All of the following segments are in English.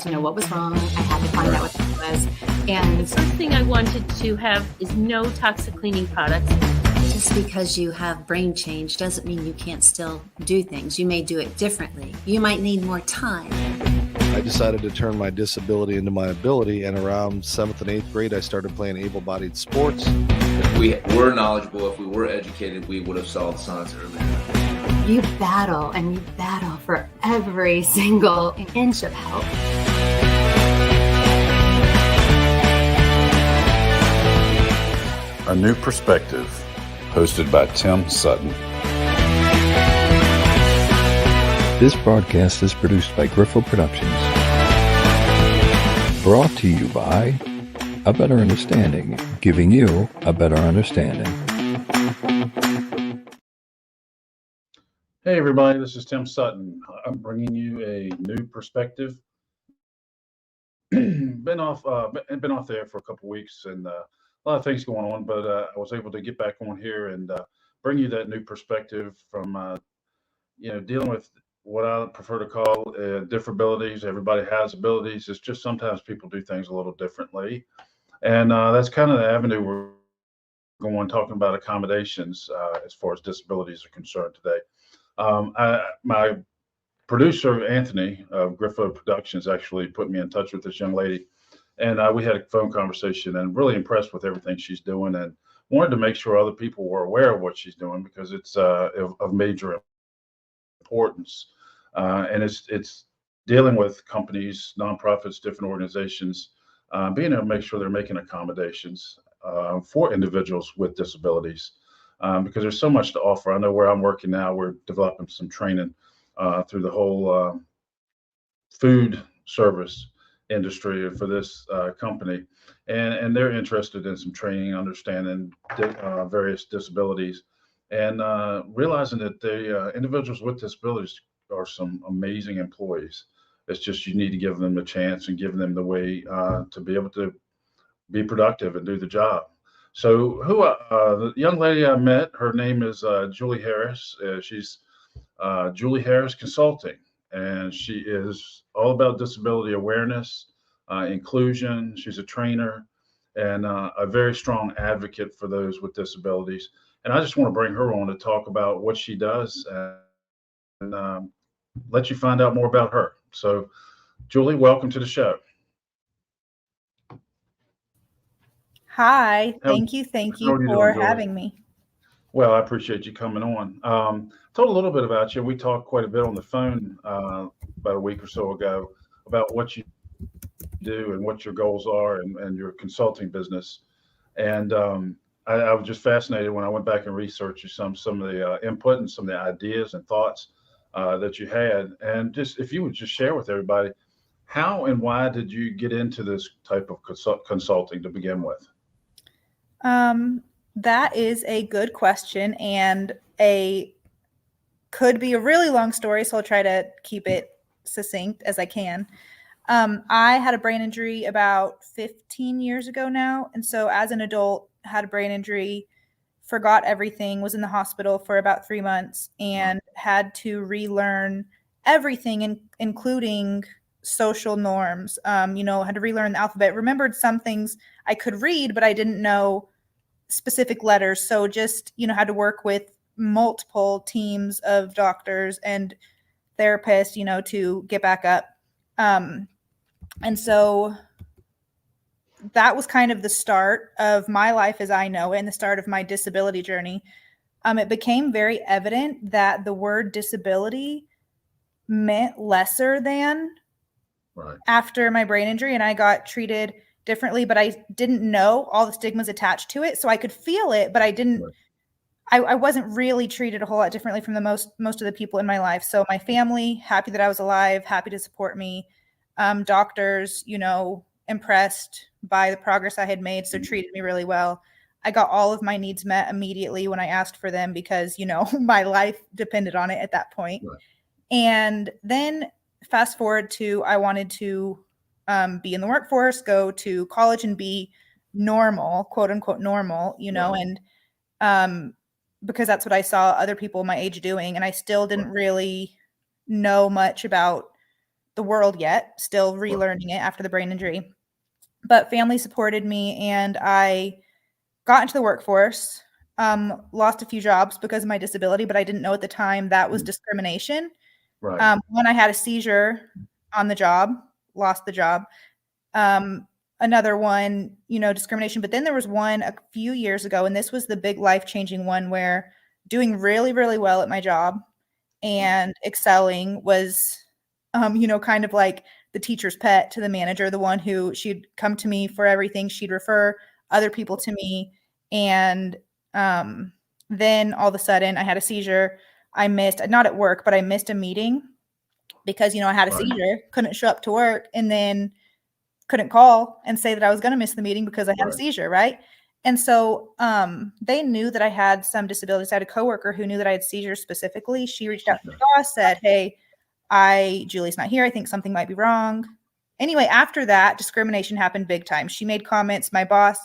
to know what was wrong. I had to find out what it was. And The first thing I wanted to have is no toxic cleaning products. Just because you have brain change doesn't mean you can't still do things. You may do it differently. You might need more time. I decided to turn my disability into my ability, and around 7th and 8th grade, I started playing able-bodied sports. If we were knowledgeable, if we were educated, we would have solved science earlier. you battle and you battle for every single inch of help. A New Perspective, hosted by Tim Sutton. This broadcast is produced by Griffo Productions. Brought to you by A Better Understanding, giving you a better understanding. Hey everybody, this is Tim Sutton. I'm bringing you a new perspective. been off there for a couple weeks and a lot of things going on, but I was able to get back on here and bring you that new perspective from dealing with what I prefer to call different abilities. Everybody has abilities. It's just sometimes people do things a little differently, and that's kind of the avenue we're going, talking about accommodations as far as disabilities are concerned today. My producer, Anthony of Griffo Productions, actually put me in touch with this young lady, and we had a phone conversation, and really impressed with everything she's doing, and wanted to make sure other people were aware of what she's doing, because it's of major importance. And it's dealing with companies, nonprofits, different organizations, being able to make sure they're making accommodations for individuals with disabilities. Because there's so much to offer. I know where I'm working now, we're developing some training through the whole food service industry for this company, and they're interested in some training, understanding various disabilities, and realizing that the individuals with disabilities are some amazing employees. It's just you need to give them a chance and give them the way to be able to be productive and do the job. So the young lady I met, her name is Julie Harris. She's Julie Harris Consulting, and she is all about disability awareness, inclusion. She's a trainer and a very strong advocate for those with disabilities. And I just want to bring her on to talk about what she does and let you find out more about her. So, Julie, welcome to the show. Hi, thank you for having me. Well, I appreciate you coming on. Told a little bit about you. We talked quite a bit on the phone about a week or so ago about what you do and what your goals are and your consulting business. And I was just fascinated when I went back and researched some of the input and some of the ideas and thoughts that you had. And just if you would just share with everybody, how and why did you get into this type of consulting to begin with? That is a good question, and could be a really long story, so I'll try to keep it succinct as I can. I had a brain injury about 15 years ago now, and so as an adult, had a brain injury, forgot everything, was in the hospital for about 3 months, and had to relearn everything, including social norms. Had to relearn the alphabet. Remembered some things I could read, but I didn't know specific letters. So just, had to work with multiple teams of doctors and therapists, to get back up. And so that was kind of the start of my life as I know it, and the start of my disability journey. It became very evident that the word disability meant lesser than after my brain injury, and I got treated differently, but I didn't know all the stigmas attached to it. So I could feel it, but I didn't, I wasn't really treated a whole lot differently from the most of the people in my life. So my family, happy that I was alive, happy to support me. Doctors, impressed by the progress I had made, so treated me really well. I got all of my needs met immediately when I asked for them because, my life depended on it at that point. And then fast forward to, I wanted to be in the workforce, go to college and be normal, quote unquote normal, and because that's what I saw other people my age doing. And I still didn't really know much about the world yet, still relearning it after the brain injury. But family supported me, and I got into the workforce, lost a few jobs because of my disability, but I didn't know at the time that was discrimination. Right. When I had a seizure on the job, lost the job. Another one, discrimination. But then there was one a few years ago, and this was the big life-changing one, where doing really, really well at my job and excelling was, kind of like the teacher's pet to the manager, the one who she'd come to me for everything. She'd refer other people to me. And then all of a sudden I had a seizure. I missed, not at work, but I missed a meeting because, I had a seizure, couldn't show up to work, and then couldn't call and say that I was going to miss the meeting because I had a seizure, right? And so they knew that I had some disabilities. I had a coworker who knew that I had seizures specifically. She reached out to the boss, said, hey, Julie's not here. I think something might be wrong. Anyway, after that, discrimination happened big time. She made comments. My boss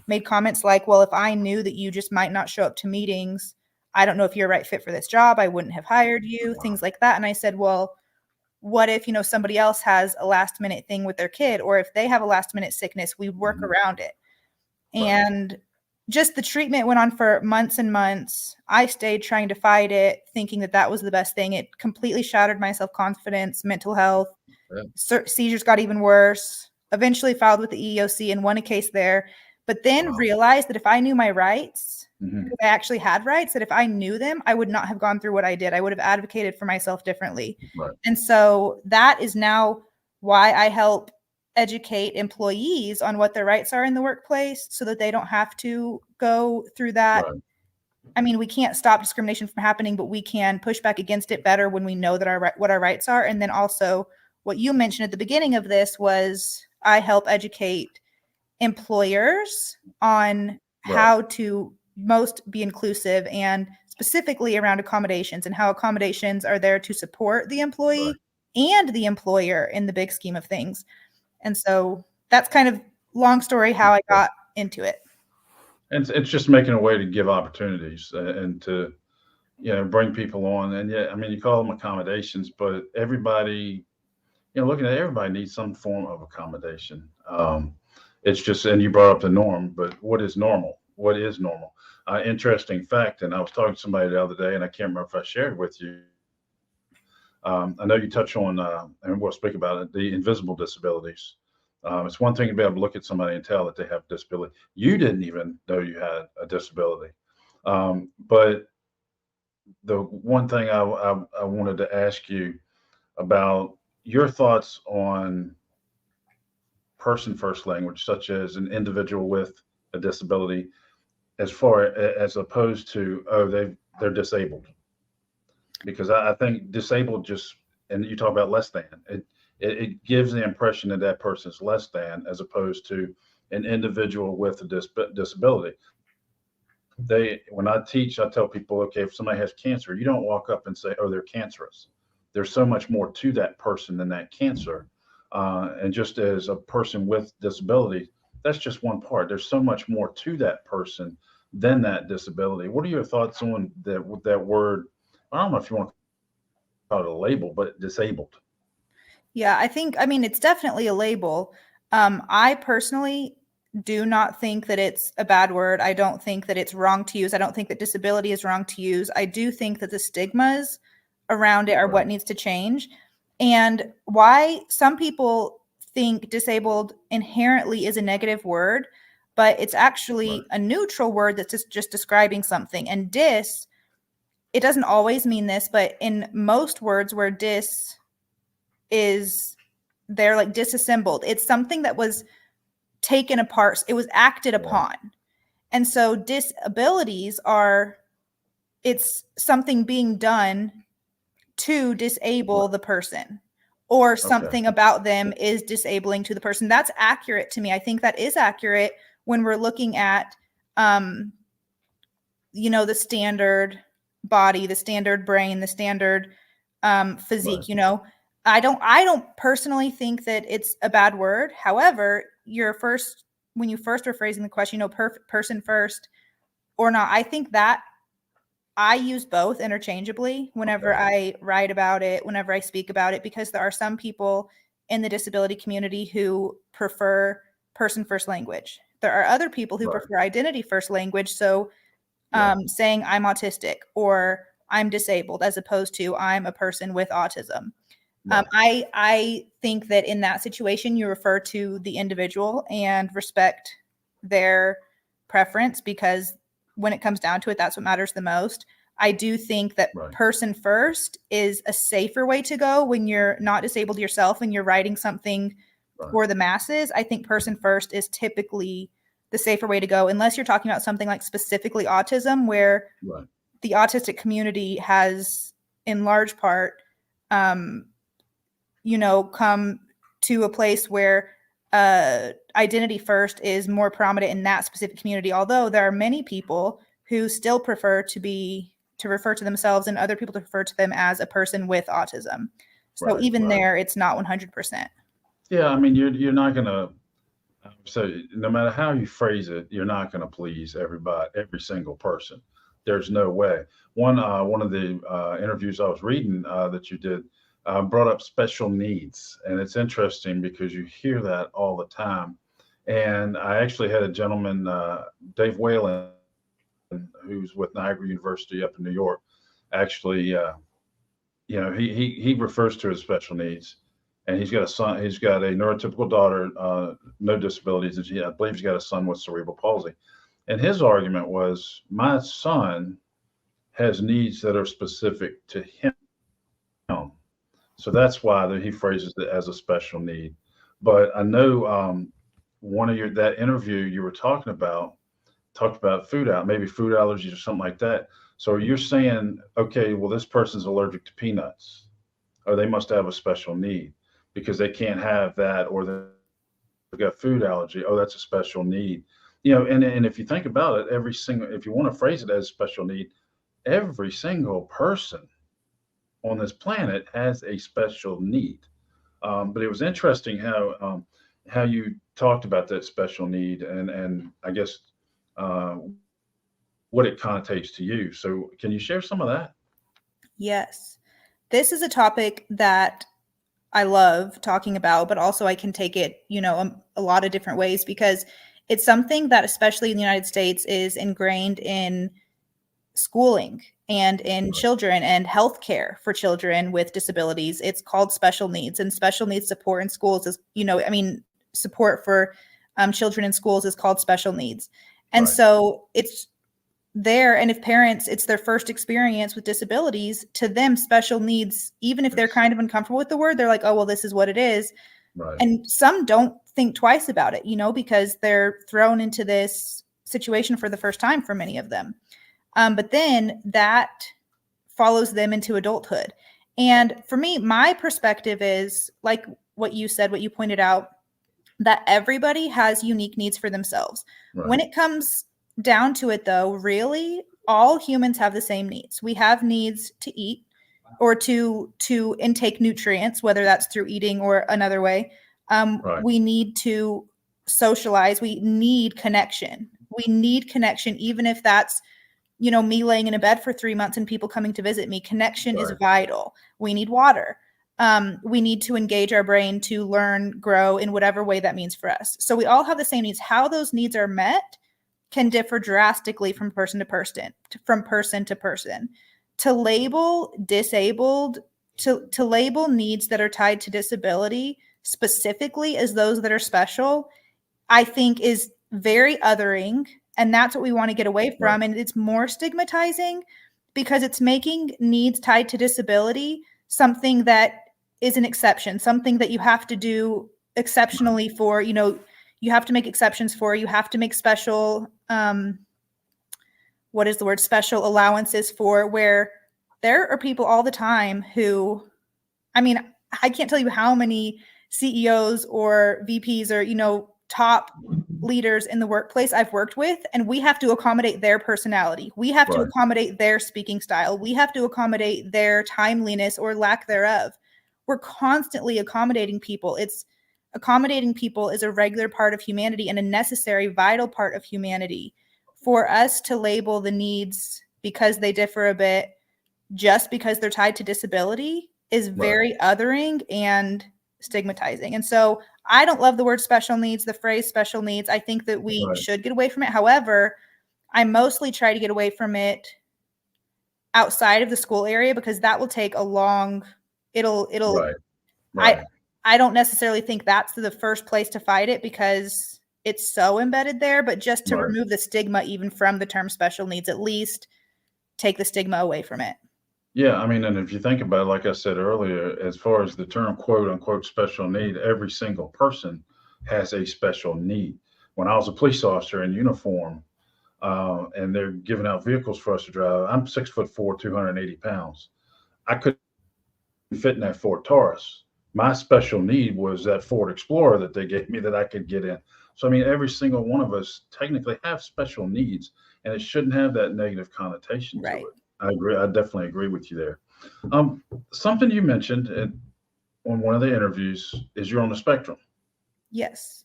made comments like, well, if I knew that you just might not show up to meetings, I don't know if you're a right fit for this job. I wouldn't have hired you, things like that. And I said, well, what if, somebody else has a last minute thing with their kid, or if they have a last minute sickness, we work around it. And just the treatment went on for months and months. I stayed trying to fight it, thinking that that was the best thing. It completely shattered my self-confidence, mental health. Seizures got even worse. Eventually filed with the EEOC and won a case there, but then realized that if I knew my rights, because I actually had rights, that if I knew them, I would not have gone through what I did. I would have advocated for myself differently. And so that is now why I help educate employees on what their rights are in the workplace so that they don't have to go through that. I mean, we can't stop discrimination from happening, but we can push back against it better when we know that what our rights are. And then also what you mentioned at the beginning of this was I help educate employers on how to most be inclusive, and specifically around accommodations, and how accommodations are there to support the employee and the employer in the big scheme of things. And so that's kind of long story how I got into it. And it's just making a way to give opportunities and to, bring people on. And you call them accommodations, but everybody, looking at everybody needs some form of accommodation. It's just, and you brought up the norm, but what is normal? What is normal? Interesting fact. And I was talking to somebody the other day, and I can't remember if I shared with you. I know you touch on, and we'll speak about it, the invisible disabilities. It's one thing to be able to look at somebody and tell that they have a disability. You didn't even know you had a disability. But the one thing I wanted to ask you about your thoughts on person first language, such as an individual with a disability, as opposed to, they're disabled. Because I think disabled and you talk about less than, it gives the impression that that person's less than, as opposed to an individual with a disability. When I teach, I tell people, okay, if somebody has cancer, you don't walk up and say, oh, they're cancerous. There's so much more to that person than that cancer. And just as a person with disability, that's just one part. There's so much more to that person than that disability. What are your thoughts on that word? I don't know if you want to call it a label, but disabled. Yeah, it's definitely a label. I personally do not think that it's a bad word. I don't think that it's wrong to use. I don't think that disability is wrong to use. I do think that the stigmas around it are what needs to change. And why some people think disabled inherently is a negative word, but it's actually a neutral word that's just describing something. And it doesn't always mean this, but in most words where they're like disassembled, it's something that was taken apart. It was acted upon. And so disabilities it's something being done to disable the person, or something about them is disabling to the person. That's accurate to me. I think that is accurate when we're looking at, the standard body, the standard brain, the standard physique. I don't personally think that it's a bad word. However, when you first were phrasing the question, person first or not, I think that I use both interchangeably whenever I write about it, whenever I speak about it, because there are some people in the disability community who prefer person first language. There are other people who prefer identity first language. So saying I'm autistic or I'm disabled as opposed to I'm a person with autism. I think that in that situation, you refer to the individual and respect their preference, because when it comes down to it, that's what matters the most. I do think that person first is a safer way to go when you're not disabled yourself and you're writing something for the masses. I think person first is typically the safer way to go, unless you're talking about something like specifically autism, where the autistic community has in large part, come to a place where identity first is more prominent in that specific community. Although there are many people who still prefer to refer to themselves and other people to refer to them as a person with autism. So even there, it's not 100%. Yeah, I mean, you're not gonna. So no matter how you phrase it, you're not gonna please everybody, every single person. There's no way. One of the interviews I was reading that you did brought up special needs, and it's interesting because you hear that all the time. And I actually had a gentleman, Dave Whalen, who's with Niagara University up in New York. Actually, he refers to his special needs, and he's got a son. He's got a neurotypical daughter, no disabilities, and I believe he's got a son with cerebral palsy. And his argument was, my son has needs that are specific to him. So that's why he phrases it as a special need. But I know that interview you were talked about maybe food allergies or something like that. So you're saying, okay, well, this person's allergic to peanuts, or they must have a special need because they can't have that, or they've got food allergy. Oh, that's a special need. And if you think about it, if you want to phrase it as special need, every single person on this planet has a special need. But it was interesting how you talked about that special need and I guess what it connotates to you. So can you share some of that? Yes. This is a topic that I love talking about, but also I can take it, a lot of different ways, because it's something that, especially in the United States, is ingrained in schooling and in children and healthcare for children with disabilities. It's called special needs, and special needs support in schools is, support for children in schools is called special needs. And so it's there. And if parents, it's their first experience with disabilities, to them, special needs, even if they're kind of uncomfortable with the word, they're like, oh, well, this is what it is. And some don't think twice about it, because they're thrown into this situation for the first time for many of them. But then that follows them into adulthood. And for me, my perspective is like what you said, what you pointed out, that everybody has unique needs for themselves. When it comes down to it, though, really, all humans have the same needs. We have needs to eat or to intake nutrients, whether that's through eating or another way. We need to socialize. We need connection. Even if that's, me laying in a bed for 3 months and people coming to visit me. Connection is vital. We need water. We need to engage our brain to learn, grow in whatever way that means for us. So we all have the same needs. How those needs are met can differ drastically from person to person, To label disabled, to label needs that are tied to disability specifically as those that are special, I think is very othering. And that's what we want to get away from. And it's more stigmatizing because it's making needs tied to disability something that is an exception, something that you have to do exceptionally for, you have to make exceptions for, you have to make special, special allowances for, where there are people all the time who, I can't tell you how many CEOs or VPs or, top leaders in the workplace I've worked with, and we have to accommodate their personality. We have to accommodate their speaking style. We have to accommodate their timeliness or lack thereof. We're constantly accommodating people. Accommodating people is a regular part of humanity and a necessary, vital part of humanity. For us to label the needs because they differ a bit, just because they're tied to disability, is very othering and stigmatizing. And so I don't love the word special needs, the phrase special needs. I think that we should get away from it. However, I mostly try to get away from it outside of the school area, because that will take a long, I don't necessarily think that's the first place to fight it, because it's so embedded there, but just to remove the stigma even from the term special needs, at least take the stigma away from it. Yeah, I mean, and if you think about it, like I said earlier, as far as the term quote unquote special need, every single person has a special need. When I was a police officer in uniform, and they're giving out vehicles for us to drive, I'm 6'4", 280 pounds. I couldn't fit in that Ford Taurus. My special need was that Ford Explorer that they gave me that I could get in. So, I mean, every single one of us technically have special needs, and it shouldn't have that negative connotation to it. I agree. I definitely agree with you there. Something you mentioned on one of the interviews is you're on the spectrum. Yes.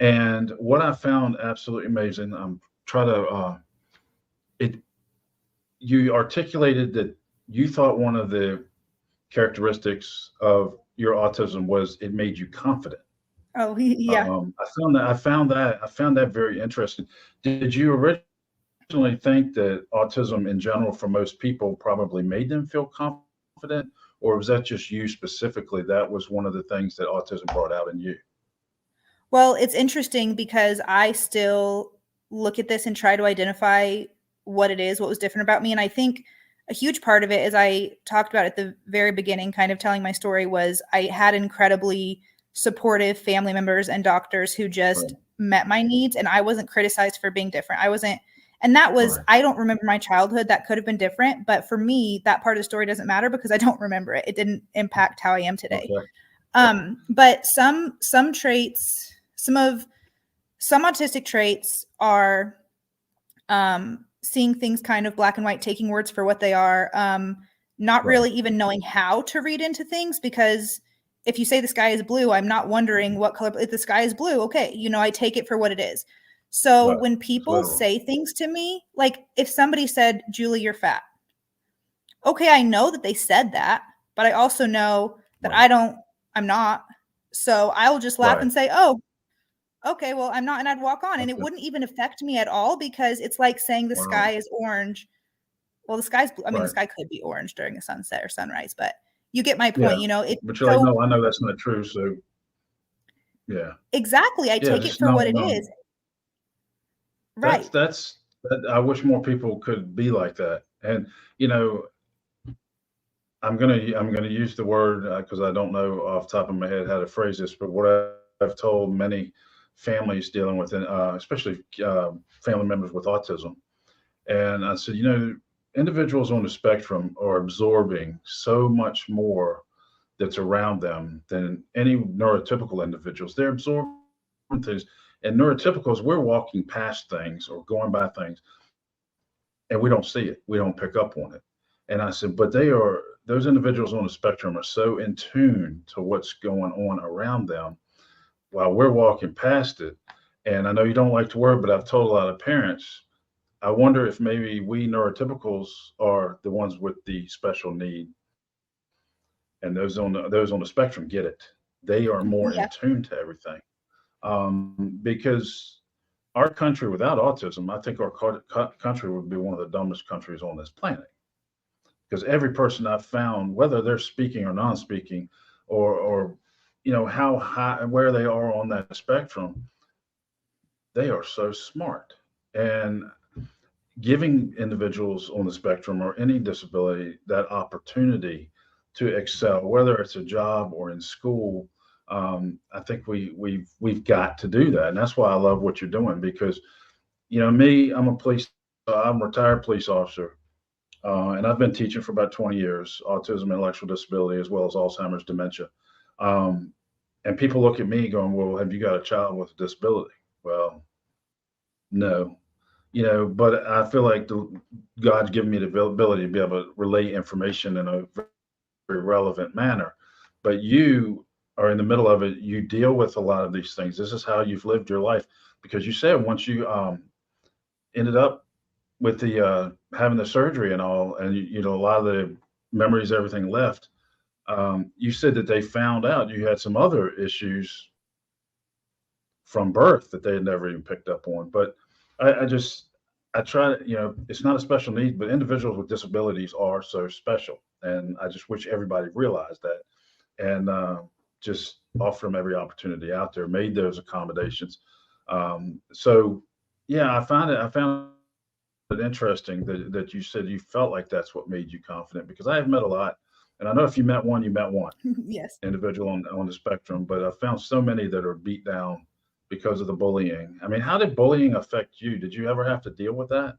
And what I found absolutely amazing, you articulated that you thought one of the characteristics of your autism was it made you confident. Oh, yeah. I found that very interesting. Did you originally think that autism in general for most people probably made them feel confident, or was that just you specifically? That was one of the things that autism brought out in you? Well, it's interesting because I still look at this and try to identify what it is, what was different about me. And I think a huge part of it, as I talked about at the very beginning, kind of telling my story, was I had incredibly supportive family members and doctors who just met my needs, and I wasn't criticized for being different. And that was, I don't remember my childhood. That could have been different. But for me, that part of the story doesn't matter because I don't remember it. It didn't impact how I am today. But some traits, some autistic traits are seeing things kind of black and white, taking words for what they are, not really even knowing how to read into things, because if you say the sky is blue, I'm not wondering what color. If the sky is blue, okay, I take it for what it is. So when people say things to me, like if somebody said, Julie, you're fat. Okay, I know that they said that, but I also know that I'm not. So I will just laugh and say, oh, okay, well, I'm not, and I'd walk on, and it wouldn't even affect me at all, because it's like saying the sky is orange. Well, the sky's blue. I mean, the sky could be orange during a sunset or sunrise, but you get my point, But you're like, no, I know that's not true. So yeah. Exactly. I take it for what it is. Right. That's I wish more people could be like that. And I'm gonna use the word because I don't know off the top of my head how to phrase this, but what I've told many families dealing with, especially family members with autism, and I said, individuals on the spectrum are absorbing so much more that's around them than any neurotypical individuals. They're absorbing things, and neurotypicals, we're walking past things or going by things, and we don't see it. We don't pick up on it. And I said, but those individuals on the spectrum are so in tune to what's going on around them while we're walking past it. And I know you don't like the word, but I've told a lot of parents, I wonder if maybe we neurotypicals are the ones with the special need, and those on the spectrum get it. They are more in tune to everything. Because our country without autism, I think our country would be one of the dumbest countries on this planet. Because every person I've found, whether they're speaking or non-speaking, or how high, where they are on that spectrum, they are so smart. And giving individuals on the spectrum or any disability that opportunity to excel, whether it's a job or in school, I think we've got to do that. And that's why I love what you're doing, because me, I'm a retired police officer. And I've been teaching for about 20 years, autism, intellectual disability, as well as Alzheimer's, dementia. And people look at me going, well, have you got a child with a disability? Well, no, but I feel like God's given me the ability to be able to relay information in a very relevant manner. But you are in the middle of it. You deal with a lot of these things. This is how you've lived your life, because you said once you ended up with the having the surgery and all, and you know, a lot of the memories, everything left. You said that they found out you had some other issues from birth that they had never even picked up on. But I try to, you know, it's not a special need, but individuals with disabilities are so special, and I just wish everybody realized that, and just offer them every opportunity out there, made those accommodations. So yeah, I found it interesting that you said you felt like that's what made you confident, because I have met a lot, and I know if you met one, you met one Yes. individual on the spectrum, but I found so many that are beat down because of the bullying. I mean, how did bullying affect you? Did you ever have to deal with that?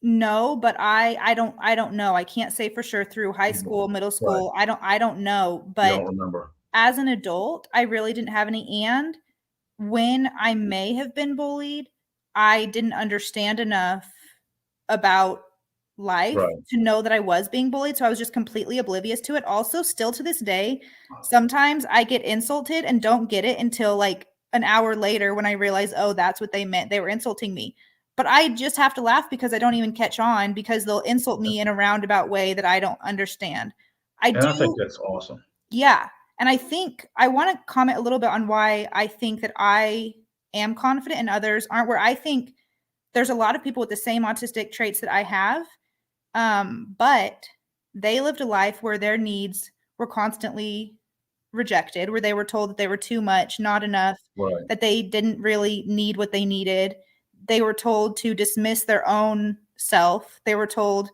No, but I don't know. I can't say for sure through high school, middle Right. school. I don't know. You But don't remember. as an adult, I really didn't have any. And when I may have been bullied, I didn't understand enough about life Right. to know that I was being bullied. So I was just completely oblivious to it. Also, still to this day, sometimes I get insulted and don't get it until like an hour later when I realize, oh, that's what they meant. They were insulting me. But I just have to laugh because I don't even catch on, because they'll insult me in a roundabout way that I don't understand. I And I think do. that's awesome. Yeah. And I think I want to comment a little bit on why I think that I am confident and others aren't, where I think there's a lot of people with the same autistic traits that I have, but they lived a life where their needs were constantly rejected, where they were told that they were too much, not enough, Right. that they didn't really need what they needed. They were told to dismiss their own self. They were told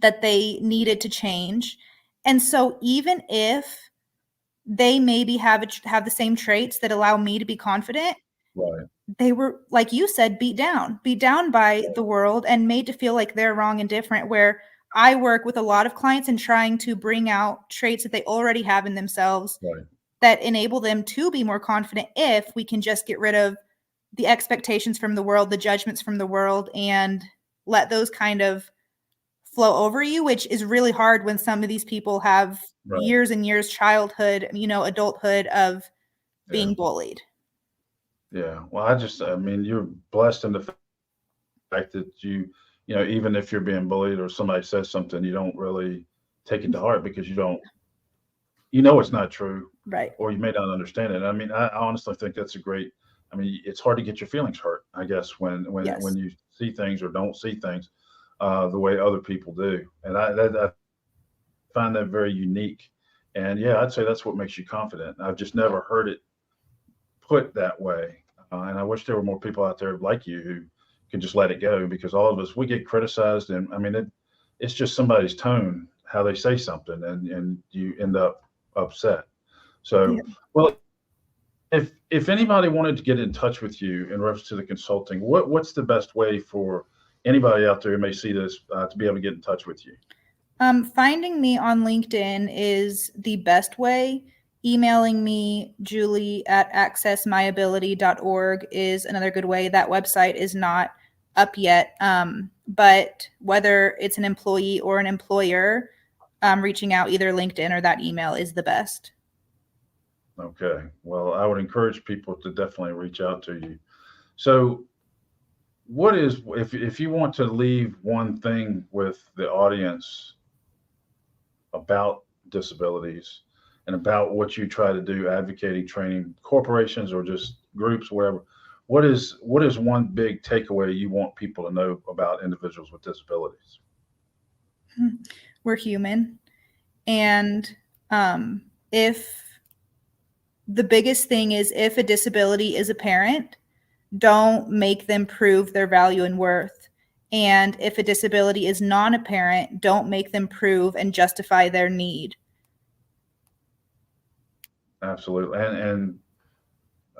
that they needed to change. And so even if they maybe have the same traits that allow me to be confident, Right. they were, like you said, beat down by the world and made to feel like they're wrong and different, where I work with a lot of clients and trying to bring out traits that they already have in themselves Right. that enable them to be more confident, if we can just get rid of the expectations from the world, the judgments from the world, and let those kind of flow over you, which is really hard when some of these people have Right. years and years, childhood, adulthood of Yeah. being bullied. Yeah. Well, I mean, you're blessed in the fact that you know, even if you're being bullied or somebody says something, you don't really take it to heart, because you know it's not true, Right. or you may not understand it. I mean, I honestly think that's a great. I mean, it's hard to get your feelings hurt, I guess, when Yes. you see things or don't see things the way other people do, and I find that very unique. And yeah, I'd say that's what makes you confident. I've just never heard it put that way, and I wish there were more people out there like you who could just let it go, because all of us, we get criticized, and I mean it's just somebody's tone, how they say something, and you end up upset. So, Yeah. well, if anybody wanted to get in touch with you in reference to the consulting, what's the best way for anybody out there who may see this to be able to get in touch with you? Finding me on LinkedIn is the best way. Emailing me, Julie at accessmyability.org, is another good way. That website is not up yet. But whether it's an employee or an employer, reaching out either LinkedIn or that email is the best. Okay. Well, I would encourage people to definitely reach out to you. So, what is, if you want to leave one thing with the audience about disabilities and about what you try to do, advocating, training corporations or just groups, wherever, what is one big takeaway you want people to know about individuals with disabilities? We're human. And if the biggest thing is, if a disability is apparent, don't make them prove their value and worth. And if a disability is non-apparent, don't make them prove and justify their need. Absolutely. And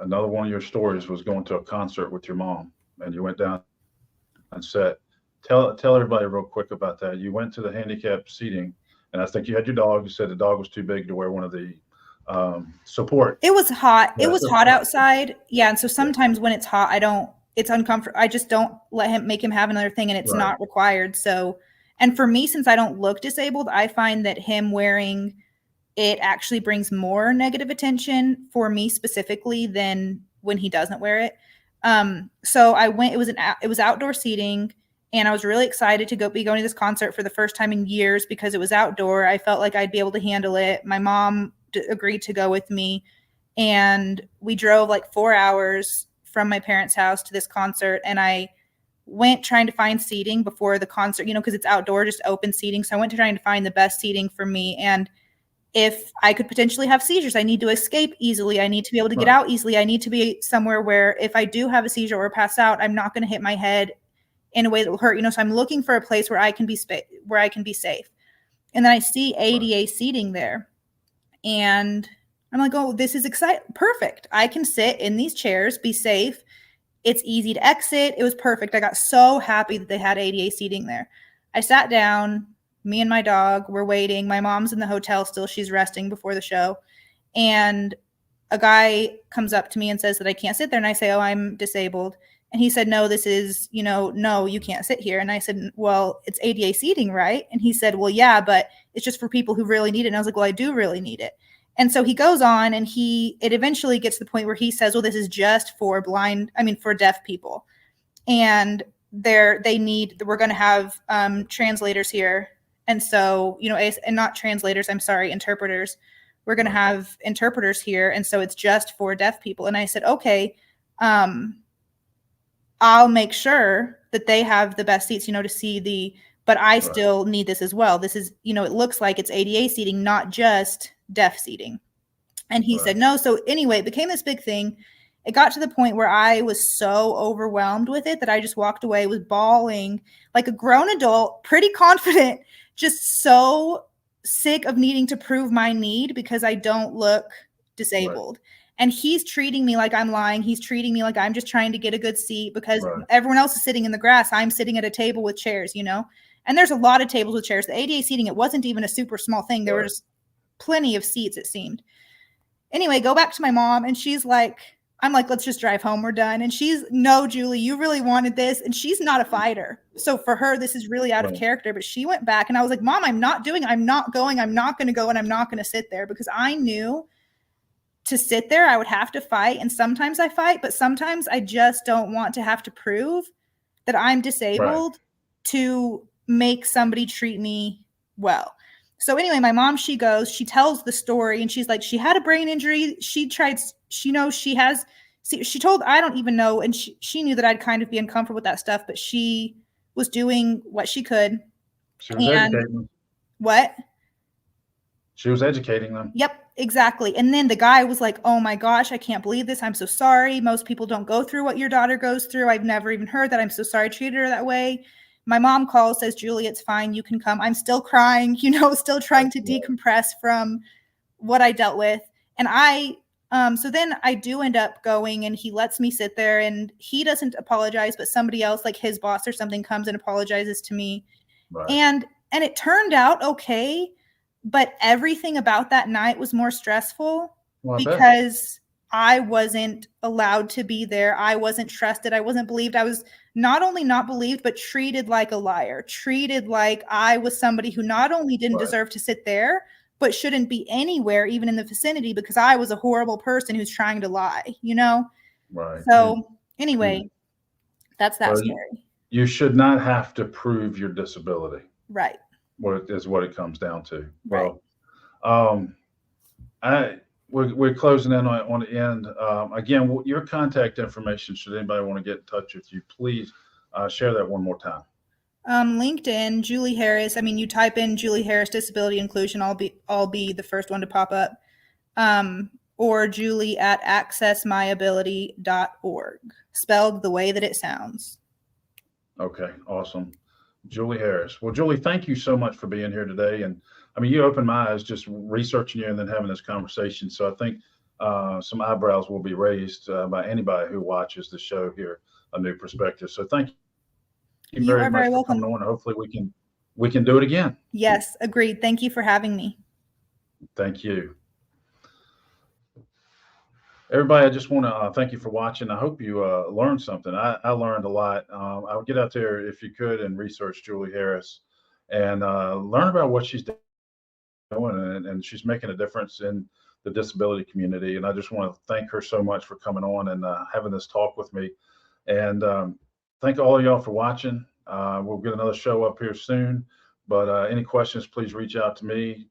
another one of your stories was going to a concert with your mom, and you went down and sat. Tell everybody real quick about that. You went to the handicapped seating, and I think you had your dog. You said the dog was too big to wear one of the support. It was hot. Yeah, It was hot outside. Yeah. And so sometimes when it's hot, it's uncomfortable. I just don't make him have another thing, and it's Right. not required. So, and for me, since I don't look disabled, I find that him wearing it actually brings more negative attention for me specifically than when he doesn't wear it. So I went. It was outdoor seating, and I was really excited to be going to this concert for the first time in years because it was outdoor. I felt like I'd be able to handle it. My mom agreed to go with me, and we drove like 4 hours from my parents' house to this concert, and I went trying to find seating before the concert, because it's outdoor, just open seating. So I went to trying to find the best seating for me. And if I could potentially have seizures, I need to escape easily. I need to be able to get out easily. I need to be somewhere where if I do have a seizure or pass out, I'm not going to hit my head in a way that will hurt. So I'm looking for a place where I can be safe. And then I see ADA seating there, and I'm like, oh, this is exciting. Perfect. I can sit in these chairs, be safe. It's easy to exit. It was perfect. I got so happy that they had ADA seating there. I sat down. Me and my dog were waiting. My mom's in the hotel still. She's resting before the show. And a guy comes up to me and says that I can't sit there. And I say, oh, I'm disabled. And he said, no, this is, no, you can't sit here. And I said, well, it's ADA seating, right? And he said, well, yeah, but it's just for people who really need it. And I was like, well, I do really need it. And so he goes on, and it eventually gets to the point where he says, well, this is just for for deaf people. And we're going to have translators here. And so, and not translators, I'm sorry, interpreters. We're going to have interpreters here. And so it's just for deaf people. And I said, okay, I'll make sure that they have the best seats, to see but I still need this as well. This is, it looks like it's ADA seating, not just deaf seating. And he said, no. So anyway, it became this big thing. It got to the point where I was so overwhelmed with it that I just walked away, was bawling like a grown adult, pretty confident, just so sick of needing to prove my need because I don't look disabled. And he's treating me like I'm lying. He's treating me like I'm just trying to get a good seat because everyone else is sitting in the grass. I'm sitting at a table with chairs, and there's a lot of tables with chairs. The ADA seating, it wasn't even a super small thing. There was plenty of seats, it seemed. Anyway, go back to my mom, and she's like, I'm like, let's just drive home. We're done. And she's, no, Julie, you really wanted this. And she's not a fighter. So for her, this is really out of character. But she went back, and I was like, Mom, I'm not going, I'm not going to go, and I'm not going to sit there, because I knew to sit there, I would have to fight. And sometimes I fight, but sometimes I just don't want to have to prove that I'm disabled to make somebody treat me well. So anyway, my mom, she tells the story, and she's like, she had a brain injury. She told, I don't even know. And she knew that I'd kind of be uncomfortable with that stuff, but she was doing what she could. She was educating them. What? She was educating them. Yep, exactly. And then the guy was like, oh my gosh, I can't believe this. I'm so sorry. Most people don't go through what your daughter goes through. I've never even heard that. I'm so sorry I treated her that way. My mom calls, says, Julie, it's fine. You can come. I'm still crying, still trying to decompress from what I dealt with. And so then I do end up going, and he lets me sit there, and he doesn't apologize, but somebody else, like his boss or something, comes and apologizes to me. Right. And it turned out okay, but everything about that night was more stressful because I wasn't allowed to be there. I wasn't trusted. I wasn't believed. I was not only not believed, but treated like a liar, treated like I was somebody who not only didn't deserve to sit there, but shouldn't be anywhere, even in the vicinity, because I was a horrible person who's trying to lie, Right. So anyway, that's that story. You should not have to prove your disability. Right. What it comes down to. Right. Well, we're closing in on the end. Again, your contact information, should anybody want to get in touch with you, please share that one more time. LinkedIn, Julie Harris. You type in Julie Harris Disability Inclusion, I'll be the first one to pop up. Or Julie at accessmyability.org, spelled the way that it sounds. Okay, awesome. Julie Harris. Well, Julie, thank you so much for being here today. And you opened my eyes just researching you and then having this conversation. So I think some eyebrows will be raised by anybody who watches the show here, A New Perspective. So thank you very much for coming on. Hopefully we can do it again. Yes, agreed. Thank you for having me. Thank you. Everybody, I just want to thank you for watching. I hope you learned something. I learned a lot. I would get out there, if you could, and research Julie Harris and learn about what she's doing. And she's making a difference in the disability community. And I just want to thank her so much for coming on and having this talk with me. And thank all of y'all for watching. We'll get another show up here soon. But any questions, please reach out to me,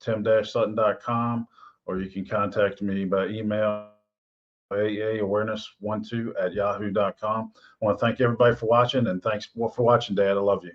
tim-sutton.com, or you can contact me by email, aawareness12@yahoo.com. I want to thank everybody for watching, and thanks for watching, Dad. I love you.